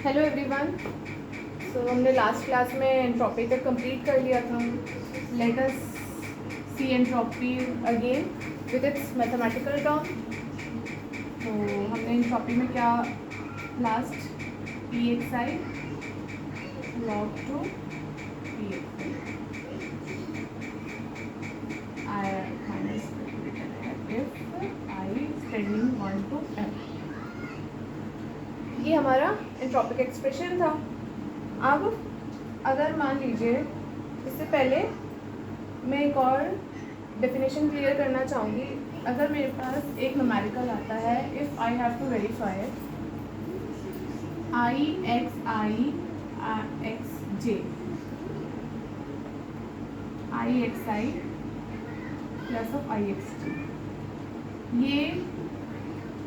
Hello everyone. So हमने last class में entropy तक कंप्लीट कर लिया था। Let us see entropy again with its mathematical term. तो हमने एंट्रोपी में क्या last P X I log two P X I minus if I extending one two F. ये हमारा एंट्रोपिक एक्सप्रेशन था। अब अगर मान लीजिए, इससे पहले मैं एक और डेफिनेशन क्लियर करना चाहूँगी। अगर मेरे पास एक न्यूमेरिकल आता है, if I have to verify I X J I X I plus of I X J, ये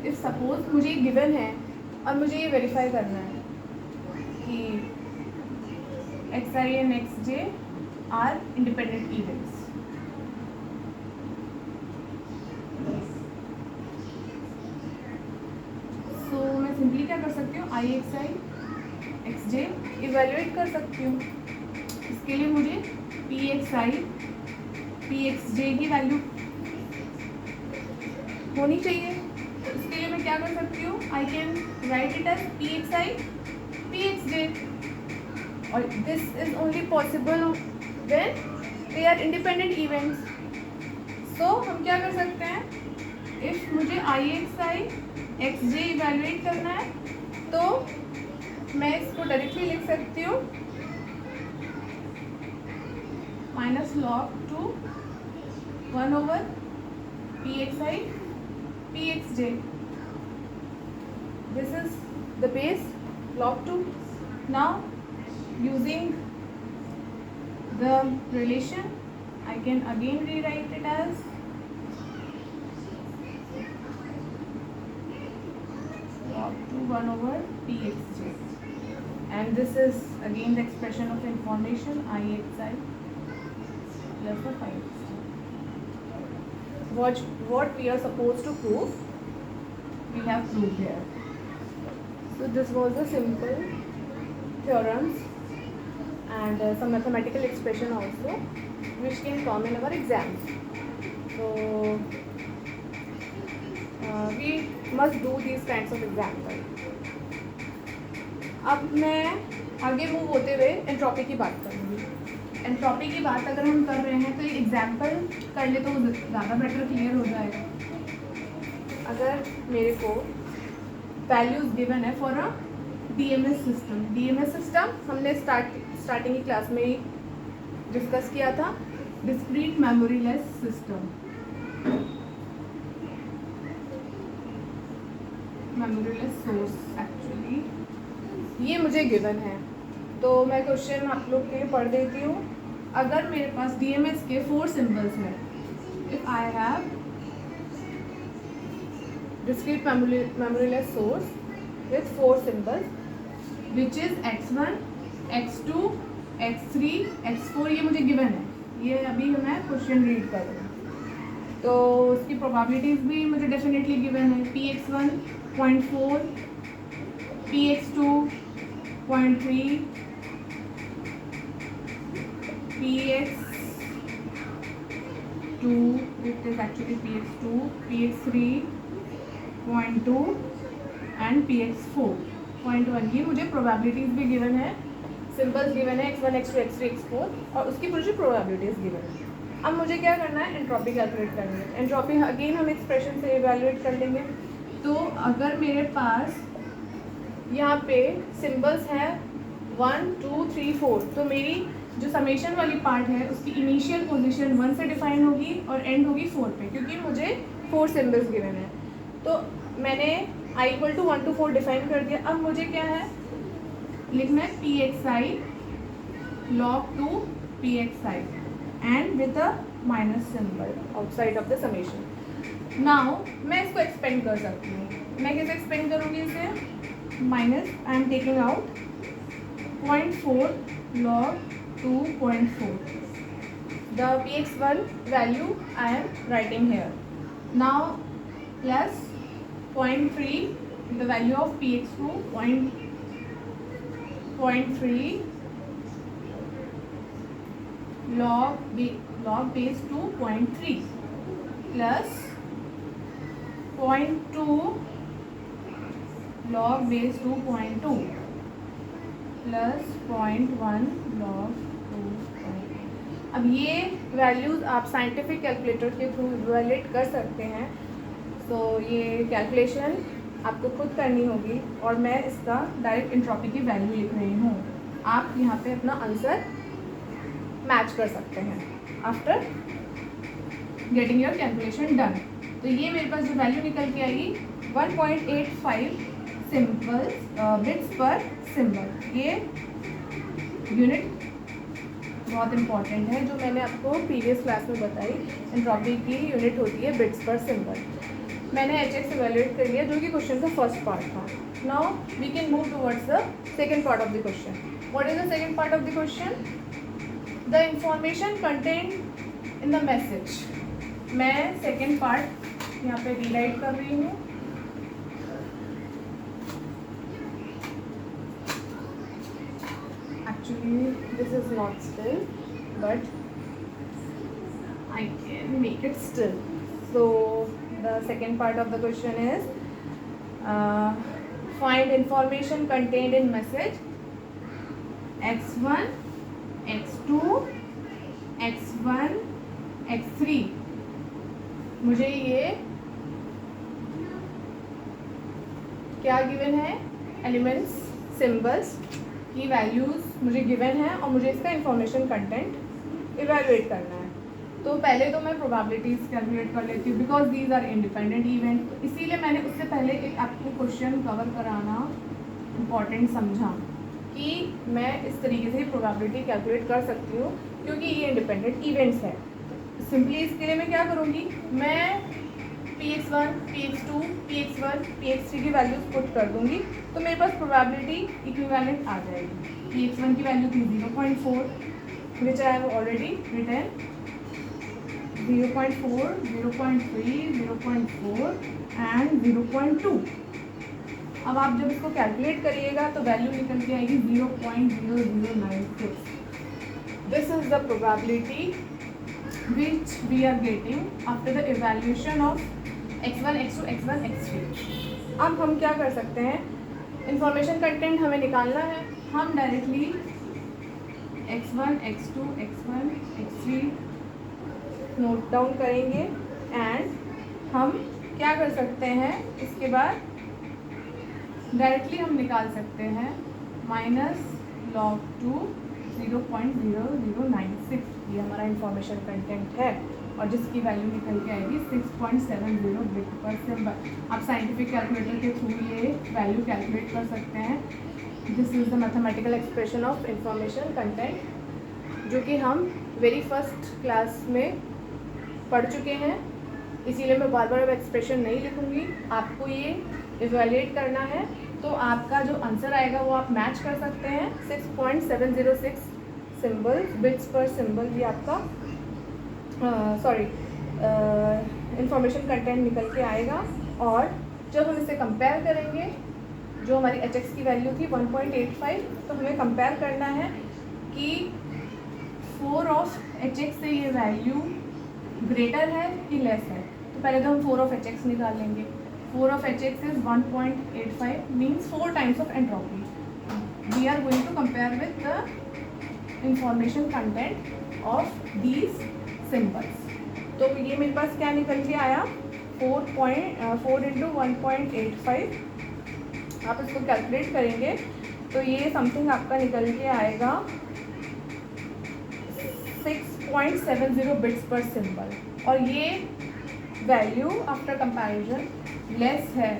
इफ सपोज मुझे गिवन है और मुझे ये वेरीफाई करना है कि X I and X J are independent events. So मैं सिंपली क्या कर सकती हूँ, आई एक्स जे इवेल्युएट कर सकती हूँ। इसके लिए मुझे पी एक्स जे की वैल्यू होनी चाहिए। तो इसके लिए मैं क्या कर सकती हूँ, I can write it as P X J, और this is only possible when they are independent events. So हम क्या कर सकते हैं, इफ मुझे आई एक्स जे इवेल्युएट करना है तो मैं इसको डायरेक्टली लिख सकती हूँ minus log to 1 over P X J. This is the base log 2. Now using the relation, I can again rewrite it as log 2 1 over pxj, and this is again the expression of information ixi plus of ixj. What we are supposed to prove, we have proved here. So this was a simple theorems and some mathematical expression also which can come in our exams. So we must do these kinds of examples. अब मैं आगे move होते हुए entropy की बात करूँगी। Entropy की बात अगर हम कर रहे हैं तो एक एग्जाम्पल कर ले तो ज़्यादा बेटर क्लियर हो जाएगा। अगर मेरे को वैल्यूज गिवन है फॉर अ डीएमएस सिस्टम हमने स्टार्टिंग की क्लास में ही डिस्कस किया था, discrete memoryless system, memoryless source actually ये मुझे गिवन है। तो मैं क्वेश्चन आप लोग के लिए पढ़ देती हूँ। अगर मेरे पास डीएमएस के 4 सिंबल्स हैं, if I have discrete memoryless source with 4 symbols which is x1, x2, x3, x4, ये मुझे गिवन है। ये अभी मैं क्वेश्चन रीड कर रही हूँ तो उसकी प्रोबेबिलिटीज भी मुझे डेफिनेटली गिवन है। px1 0.4, px2 0.3, px2 it is actually px2, px3 0.2 and px4 0.1, ये मुझे प्रोबेबिलिटीज भी गिवन है, सिंबल्स गिवन है x1, x2, x3, x4 और उसकी मुझे प्रोबेबिलिटीज गिवन है। अब मुझे क्या करना है, एंट्रोपी कैलकुलेट करनी है। एंट्रोपी अगेन हम एक्सप्रेशन से इवैल्यूएट कर लेंगे। तो अगर मेरे पास यहाँ पे सिंबल्स हैं 1 2 3 4, तो मेरी जो समेशन वाली पार्ट है उसकी इनिशियल पोजीशन 1 से डिफाइन होगी और एंड होगी 4 पे, क्योंकि मुझे 4 सिंबल्स गिवन है। तो मैंने i equal to 1 to 4 define कर दिया। अब मुझे क्या है लिखना है, P X I log two P X I and with a minus symbol outside of the summation. Now मैं इसको एक्सपेंड कर सकती हूँ। मैं कैसे एक्सपेंड करूँगी इसे, minus I am taking out 0.4 log 2.4, the px1 value I am writing here. Now plus 0.3 the value of px2, 0.3 log base 2.3 plus 0.2 log base 2.2 plus 0.1 log 2.8। अब ये वैल्यूज़ आप साइंटिफिक कैलकुलेटर के थ्रू इवैल्यूएट कर सकते हैं। तो ये calculation आपको खुद करनी होगी और मैं इसका डायरेक्ट एंट्रोपी की वैल्यू लिख रही हूँ। आप यहाँ पे अपना आंसर मैच कर सकते हैं after getting your calculation done. तो ये मेरे पास जो वैल्यू निकल के आएगी 1.85 बिट्स पर सिंबल। ये यूनिट बहुत इंपॉर्टेंट है, जो मैंने आपको प्रीवियस क्लास में बताई। एंट्रोपी की यूनिट होती है बिट्स पर सिंबल। मैंने HX इवैल्यूएट कर लिया, जो कि क्वेश्चन का फर्स्ट पार्ट था। Now we can move towards the second part of the question. What is the second part of the question? The information content in the message. मैं second part यहाँ पे rewrite कर रही हूँ। Actually this is not still, but I can make it still. So the second part of the question is find information contained in message x1, x2, x1, x3। मुझे ये क्या given है? Elements, symbols की values मुझे given है और मुझे इसका इंफॉर्मेशन कंटेंट इवैल्यूएट करना है। तो पहले तो मैं प्रोबेबिलिटीज़ कैलकुलेट कर लेती हूँ, because these are independent event. इसीलिए मैंने उससे पहले एक आपको क्वेश्चन कवर कराना इम्पॉर्टेंट समझा कि मैं इस तरीके से प्रोबेबिलिटी कैलकुलेट कर सकती हूँ, क्योंकि ये इंडिपेंडेंट इवेंट्स है। सिंपली इसके लिए मैं क्या करूँगी, मैं Px1, Px2, Px1, Px3 की वैल्यूज पुट कर दूँगी, तो मेरे पास प्रोबेबिलिटी इक्विवेलेंट आ जाएगी। Px1 की वैल्यू थी 0.4, which I have already written. 0.4, 0.3, 0.4 and 0.2। अब आप जब इसको कैलकुलेट करिएगा तो वैल्यू निकल के आएगी 0.0096। This is the probability which we are getting after the evaluation of x1, x2, x1, x3। अब हम क्या कर सकते हैं, इंफॉर्मेशन कंटेंट हमें निकालना है। हम directly x1, x2, x1, x3 note down करेंगे एंड हम क्या कर सकते हैं, इसके बाद डायरेक्टली हम निकाल सकते हैं -log2 0.0096। ये हमारा इंफॉर्मेशन कंटेंट है और जिसकी वैल्यू निकल के आएगी 6.70 बिट पर सिंबल। आप साइंटिफिक कैलकुलेटर के थ्रू ये वैल्यू कैलकुलेट कर सकते हैं। This is the mathematical expression of information content, जो कि हम वेरी फर्स्ट क्लास में पढ़ चुके हैं। इसीलिए मैं बार बार अब एक्सप्रेशन नहीं लिखूँगी। आपको ये इवैल्यूएट करना है, तो आपका जो आंसर आएगा वो आप मैच कर सकते हैं। 6.706 सिंबल बिट्स पर सिंबल ये आपका इंफॉर्मेशन कंटेंट निकल के आएगा। और जब हम इसे कंपेयर करेंगे, जो हमारी HX की वैल्यू थी 1.85, तो हमें कंपेयर करना है कि 4 ऑफ HX से ये वैल्यू ग्रेटर है कि लेस है। तो पहले तो हम 4 ऑफ HX निकाल लेंगे। 4 of HX is 1.85, means 4 times of entropy. We are going to compare with the information content of these symbols. तो ये मेरे पास क्या निकल के आया, 4 into 1.85। आप इसको कैलकुलेट करेंगे तो ये समथिंग आपका निकल के आएगा 6.70 बिट्स पर सिंबल। और ये वैल्यू आफ्टर कंपैरिजन लेस है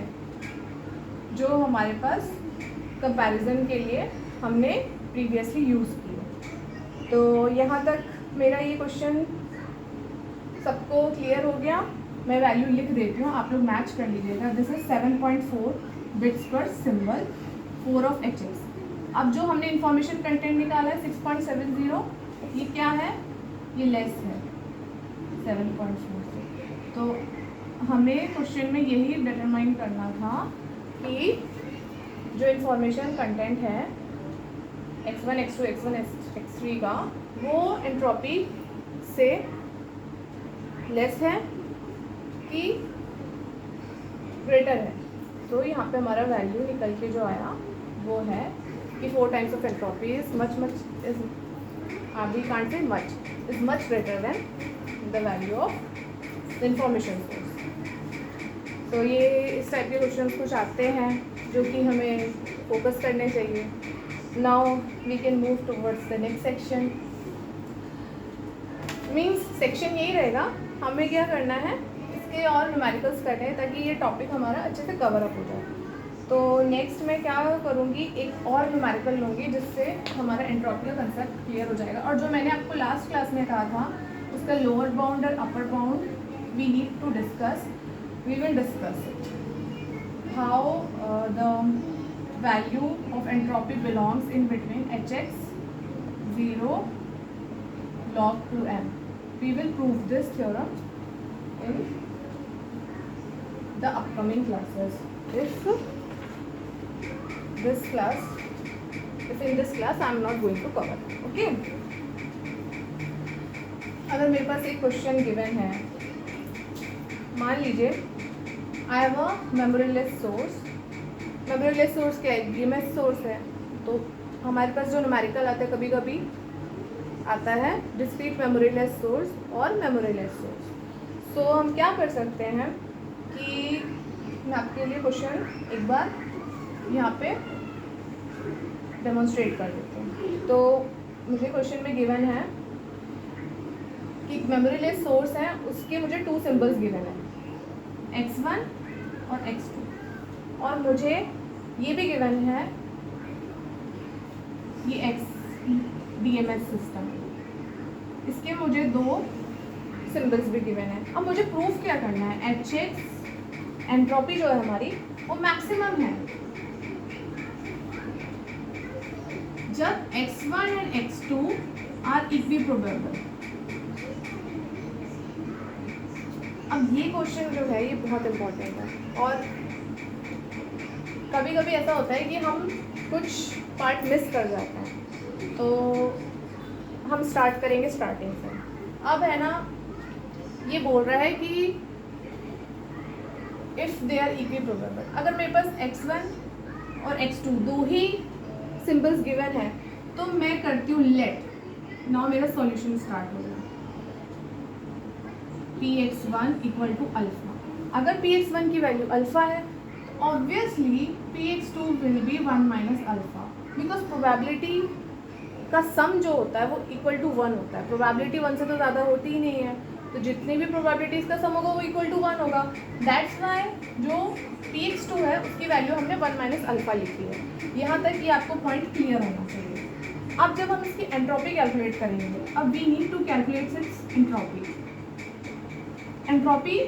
जो हमारे पास कंपैरिजन के लिए हमने प्रीवियसली यूज़ की। तो यहाँ तक मेरा ये क्वेश्चन सबको क्लियर हो गया। मैं वैल्यू लिख देती हूँ, आप लोग मैच कर लीजिएगा। दिस इज 7.4 बिट्स पर सिंबल 4 ऑफ HX। अब जो हमने इंफॉर्मेशन कंटेंट निकाला है 6.70, ये क्या है, ये लेस है 7.4 से। तो हमें क्वेश्चन में यही डिटरमाइन करना था कि जो इंफॉर्मेशन कंटेंट है x1 x2 x1 x3 का वो एंट्रोपी से लेस है कि ग्रेटर है। तो यहाँ पे हमारा वैल्यू निकल के जो आया वो है कि 4 times of entropy is much is we can't say much is much greater than the value of information source. तो ये इस टाइप के क्वेश्चंस कुछ आते हैं जो कि हमें फोकस करने चाहिए। Now we can move towards the next section. Means section यही रहेगा, हमें क्या करना है इसके और न्यूमेरिकल्स करने हैं ताकि ये टॉपिक हमारा अच्छे से कवर अप हो जाए। तो नेक्स्ट मैं क्या करूँगी, एक और न्यूमेरिकल लूँगी जिससे हमारा एंट्रोपी का कंसेप्ट क्लियर हो जाएगा। और जो मैंने आपको लास्ट क्लास में कहा था उसका लोअर बाउंड और upper bound we need to discuss, we will discuss it how the value of entropy belongs in between hx 0 log 2m. We will prove this theorem in the upcoming classes. If in this class I am not going to cover. Okay. अगर मेरे पास एक question given है, मान लीजिए I have a memoryless source. Memoryless source क्या है? DMS source है। तो हमारे पास जो न्यूमेरिकल आता है कभी कभी आता है डिस्क्रीट मेमोरीलेस सोर्स और मेमोरीलेस सोर्स। सो हम क्या कर सकते हैं कि मैं आपके लिए क्वेश्चन एक बार यहाँ पे डेमोन्स्ट्रेट कर देती हूँ। तो मुझे क्वेश्चन में गिवन है कि मेमोरीलेस सोर्स है, उसके मुझे 2 सिंबल्स गिवन है x1 और x2, और मुझे ये भी गिवन है ये DMS सिस्टम, इसके मुझे 2 सिंबल्स भी गिवन है। अब मुझे प्रूफ क्या करना है, hx एंट्रोपी जो है हमारी वो मैक्सिमम है जब x1 एंड x2 आर इक्विप्रोबेबल। अब ये क्वेश्चन जो है ये बहुत इम्पोर्टेंट है, और कभी कभी ऐसा होता है कि हम कुछ पार्ट मिस कर जाते हैं। तो हम स्टार्ट करेंगे स्टार्टिंग से। अब है ना, ये बोल रहा है कि इफ़ दे आर इक्विप्रोबेबल, अगर मेरे पास x1 और x2 2 ही सिंबल्स गिवन है तो मैं करती हूँ लेट। नाउ मेरा सॉल्यूशन स्टार्ट हो गया। px1 equal to alpha. अगर px1 की वैल्यू अल्फा है तो obviously px2 will be 1 minus alpha, because probability का सम जो होता है वो इक्वल टू 1 होता है। प्रोबेबिलिटी 1 से तो ज़्यादा होती ही नहीं है, तो जितनी भी प्रोबेबिलिटीज़ का सम होगा वो इक्वल टू 1 होगा। दैट्स वाई जो px2 है उसकी वैल्यू हमने 1 माइनस अल्फा लिखी है। यहाँ तक ये आपको पॉइंट क्लियर होना चाहिए। अब जब हम इसकी एंट्रोपी कैलकुलेट करेंगे, अब we need to calculate its entropy. Entropy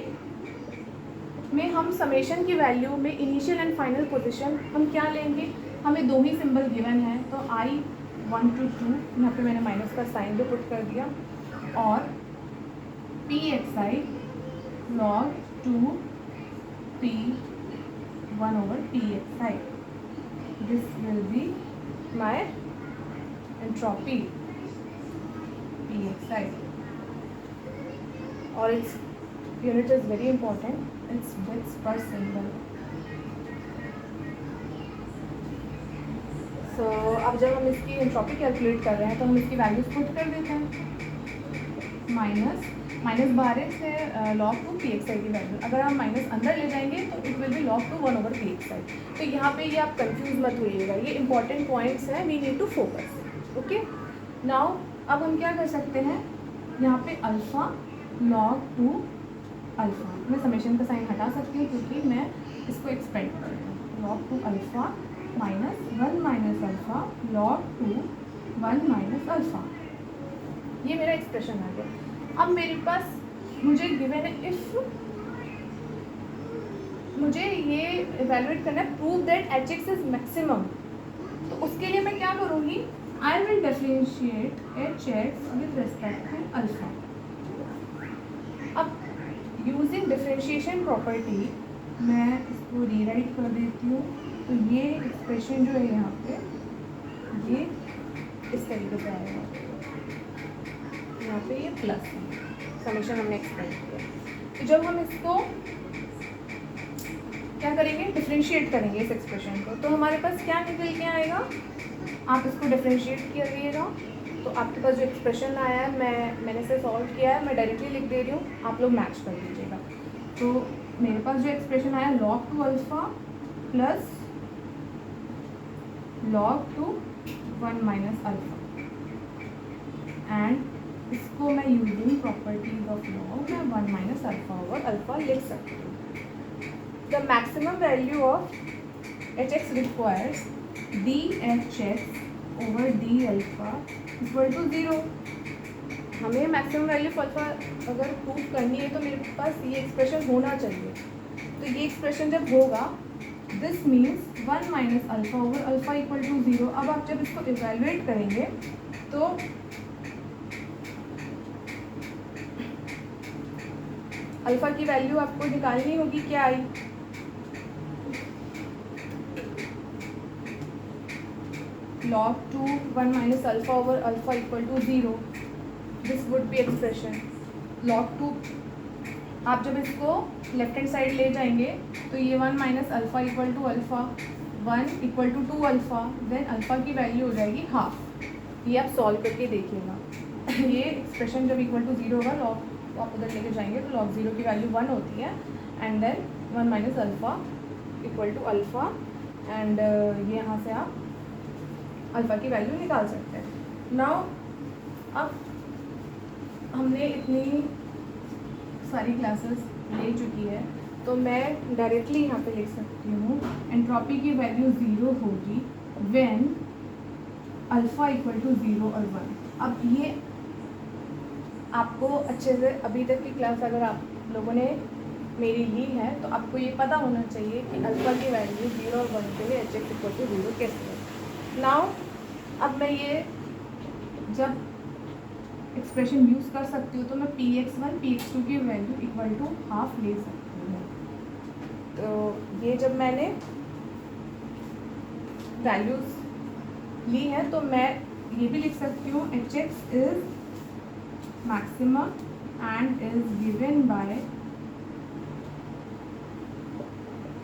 में हम समेशन की वैल्यू में इनिशियल एंड फाइनल पोजीशन हम क्या लेंगे, हमें 2 ही सिंबल गिवन है तो I1 to 2, यहाँ पे मैंने माइनस का साइन भी पुट कर दिया, और pxi log 2 p1 over pxi, this will be my entropy pxi, और its unit is very important, it's bits per symbol. So अब जब हम इसकी एंट्रोपी कैलकुलेट कर रहे हैं तो हम इसकी वैल्यूज पुट कर देते हैं। माइनस बाहर से log 2 pxi की वैल्यू, अगर हम माइनस अंदर ले जाएंगे तो it will be log 2 1 over pxi। तो यहाँ पे ये आप कंफ्यूज मत होइएगा, ये इंपॉर्टेंट पॉइंट्स हैं, we need to focus. Okay, now अब हम क्या कर सकते हैं, यहाँ पे अल्फ़ा log 2 अल्फ़ा, मैं समेशन का साइन हटा सकती हूँ क्योंकि मैं इसको एक्सपेंड कर रही हूँ। log 2 alpha minus 1 minus alpha log 2 1 minus alpha, ये मेरा एक्सप्रेशन आ गया। अब मेरे पास मुझे गिवन है, इफ़ मुझे ये इवेलुएट करना है, prove that hx is maximum, तो उसके लिए मैं क्या करूँगी, I will differentiate hx with respect to alpha. अब यूजिंग डिफरेंशिएशन प्रॉपर्टी मैं इसको रीराइट कर देती हूँ। तो ये एक्सप्रेशन जो है यहाँ पे, ये इस तरीके से आएगा, यहाँ पे ये प्लस है, समेशन हमने एक्सपेंड किया। तो जब हम इसको क्या करेंगे, डिफरेंशिएट करेंगे इस एक्सप्रेशन को, तो हमारे पास क्या निकल के आएगा, आप इसको डिफरेंशिएट करिएगा तो आपके पास जो एक्सप्रेशन आया है मैंने इसे सॉल्व किया है, मैं डायरेक्टली लिख दे रही हूँ, आप लोग मैच कर दीजिएगा। तो मेरे पास जो एक्सप्रेशन आया log 2 alpha plus log 2 1 minus alpha, and इसको मैं यूजिंग प्रॉपर्टीज ऑफ लॉग मैं 1 माइनस अल्फ़ा ओवर अल्फ़ा लिख सकती हूँ। The maximum value of H X requires D H X over D alpha equal to 0। हमें maximum value of alpha अगर prove करनी है तो मेरे पास ये एक्सप्रेशन होना चाहिए। तो ये एक्सप्रेशन जब होगा, this means 1 minus alpha over alpha equal to 0। अब आप जब इसको इवेलुएट करेंगे तो अल्फ़ा की वैल्यू आपको निकालनी होगी, क्या आई, log 2 1 minus alpha over alpha equal to 0, this would be expression log 2। आप जब इसको लेफ्ट हैंड साइड ले जाएंगे तो ये 1 minus alpha equal to alpha 1 equal to 2 alpha, then alpha की वैल्यू हो जाएगी हाफ। ये आप सॉल्व करके देखिएगा। ये एक्सप्रेशन जब इक्वल टू 0 होगा, लॉग आप उधर लेके जाएंगे तो log 0 की वैल्यू 1 होती है, and then 1 minus alpha equal to alpha, and ये यहाँ से आप अल्फ़ा की वैल्यू निकाल सकते हैं। नाउ अब हमने इतनी सारी क्लासेस ले चुकी है तो मैं डायरेक्टली यहाँ पे लिख सकती हूँ एंट्रोपी की वैल्यू 0 होगी व्हेन अल्फ़ा इक्वल टू 0 और 1। अब ये आपको अच्छे से अभी तक की क्लास अगर आप लोगों ने मेरी ली है तो आपको ये पता होना चाहिए कि अल्फ़ा की वैल्यू 0 और 1 के लिए एच एक्स इक्वल टू 0 कैसे है। नाउ अब मैं ये जब एक्सप्रेशन यूज़ कर सकती हूँ तो मैं px1 px2 की वैल्यू इक्वल टू हाफ ले सकती हूँ। तो ये जब मैंने वैल्यूज़ ली हैं तो मैं ये भी लिख सकती हूँ H X is maximum and is given by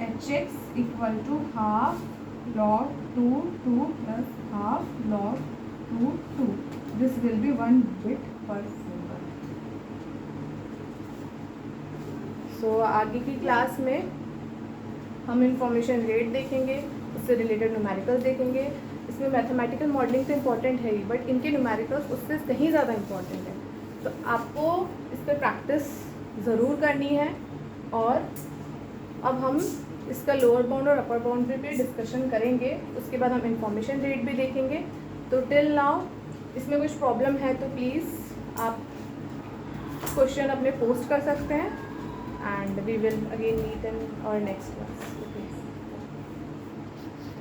H X equal to half log 2 2 plus half log 2 2। This will be 1 bit per symbol। So आगे की क्लास में हम इंफॉर्मेशन रेट देखेंगे, उससे रिलेटेड न्यूमेरिकल्स देखेंगे। इसमें मैथमेटिकल मॉडलिंग तो important है ही, बट इनके न्यूमेरिकल्स उससे कहीं ज़्यादा इम्पॉर्टेंट है। तो आपको इस पर प्रैक्टिस ज़रूर करनी है। और अब हम इसका लोअर बाउंड और अपर बाउंड्री पे डिस्कशन करेंगे, उसके बाद हम इंफॉर्मेशन रेट भी देखेंगे। तो टिल नाउ इसमें कुछ प्रॉब्लम है तो प्लीज़ आप क्वेश्चन अपने पोस्ट कर सकते हैं, and we will again meet in our next class. Okay.